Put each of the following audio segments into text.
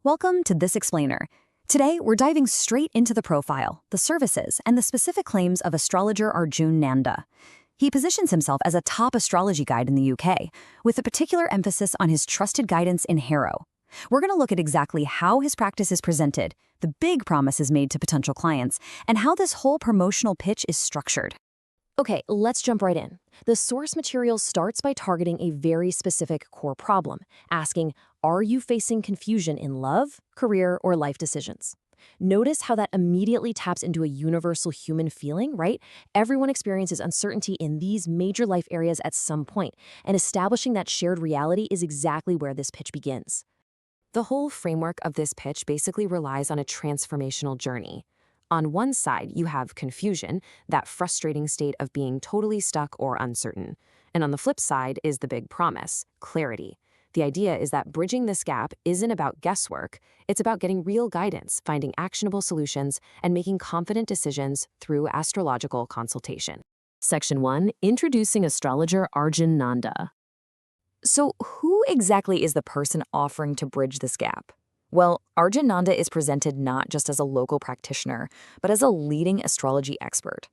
Welcome to This Explainer. Today, we're diving straight into the profile, the services, and the specific claims of astrologer Arjun Nanda. He positions himself as a top astrology guide in the UK, with a particular emphasis on his trusted guidance in Harrow. We're going to look at exactly how his practice is presented, the big promises made to potential clients, and how this whole promotional pitch is structured. Okay, let's jump right in. The source material starts by targeting a very specific core problem, asking, are you facing confusion in love, career, or life decisions? Notice how that immediately taps into a universal human feeling, right? Everyone experiences uncertainty in these major life areas at some point, and establishing that shared reality is exactly where this pitch begins. The whole framework of this pitch basically relies on a transformational journey. On one side, you have confusion, that frustrating state of being totally stuck or uncertain. And on the flip side is the big promise, clarity. The idea is that bridging this gap isn't about guesswork, it's about getting real guidance, finding actionable solutions, and making confident decisions through astrological consultation. Section 1, Introducing Astrologer Arjun Nanda. So, who exactly is the person offering to bridge this gap? Well, Arjun Nanda is presented not just as a local practitioner, but as a leading astrology expert.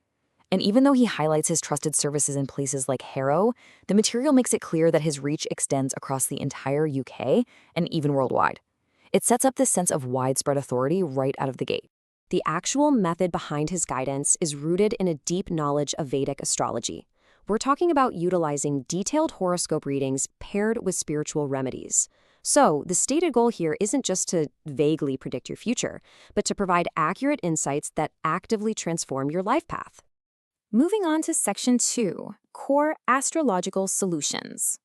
And even though he highlights his trusted services in places like Harrow, the material makes it clear that his reach extends across the entire UK and even worldwide. It sets up this sense of widespread authority right out of the gate. The actual method behind his guidance is rooted in a deep knowledge of Vedic astrology. We're talking about utilizing detailed horoscope readings paired with spiritual remedies. So, the stated goal here isn't just to vaguely predict your future, but to provide accurate insights that actively transform your life path. Moving on to Section 2, Core Astrological Solutions.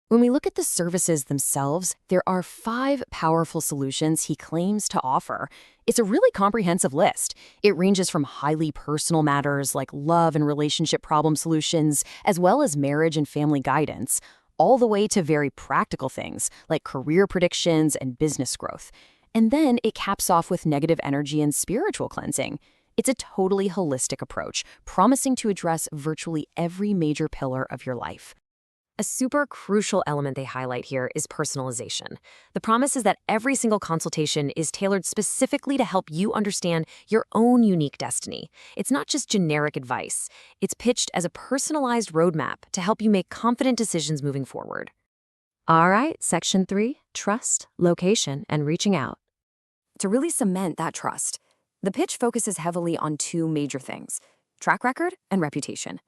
When we look at the services themselves, there are 5 powerful solutions he claims to offer. It's a really comprehensive list. It ranges from highly personal matters like love and relationship problem solutions, as well as marriage and family guidance, all the way to very practical things like career predictions and business growth. And then it caps off with negative energy and spiritual cleansing. It's a totally holistic approach, promising to address virtually every major pillar of your life. A super crucial element they highlight here is personalization. The promise is that every single consultation is tailored specifically to help you understand your own unique destiny. It's not just generic advice. It's pitched as a personalized roadmap to help you make confident decisions moving forward. All right, Section 3, Trust, Location, and Reaching Out. To really cement that trust, the pitch focuses heavily on 2 major things: track record and reputation.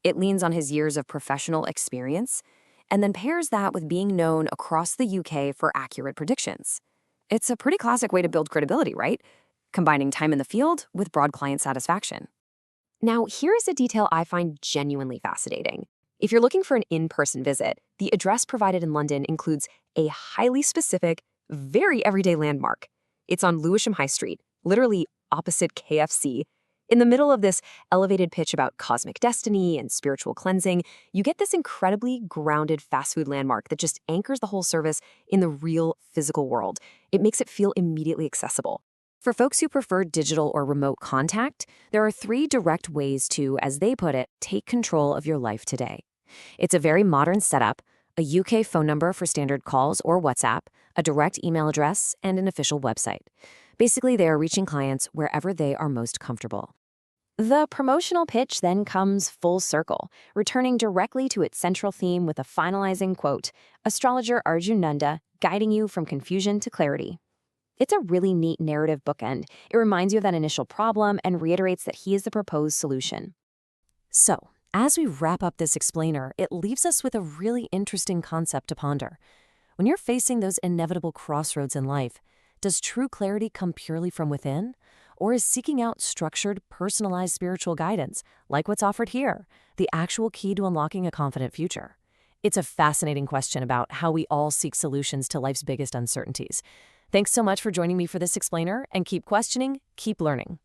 It leans on his years of professional experience, and then pairs that with being known across the UK for accurate predictions. It's a pretty classic way to build credibility, right? Combining time in the field with broad client satisfaction. Now, here's a detail I find genuinely fascinating. If you're looking for an in-person visit, the address provided in London includes a highly specific, very everyday landmark. It's on Lewisham High Street, literally opposite KFC. In the middle of this elevated pitch about cosmic destiny and spiritual cleansing, you get this incredibly grounded fast food landmark that just anchors the whole service in the real physical world. It makes it feel immediately accessible. For folks who prefer digital or remote contact, there are 3 direct ways to, as they put it, take control of your life today. It's a very modern setup, a UK phone number for standard calls or WhatsApp, a direct email address, and an official website. Basically, they are reaching clients wherever they are most comfortable. The promotional pitch then comes full circle, returning directly to its central theme with a finalizing quote, Astrologer Arjun Nanda, guiding you from confusion to clarity. It's a really neat narrative bookend. It reminds you of that initial problem and reiterates that he is the proposed solution. So, as we wrap up this explainer, it leaves us with a really interesting concept to ponder. When you're facing those inevitable crossroads in life, does true clarity come purely from within? Or is seeking out structured, personalized spiritual guidance, like what's offered here, the actual key to unlocking a confident future? It's a fascinating question about how we all seek solutions to life's biggest uncertainties. Thanks so much for joining me for this explainer, and keep questioning, keep learning.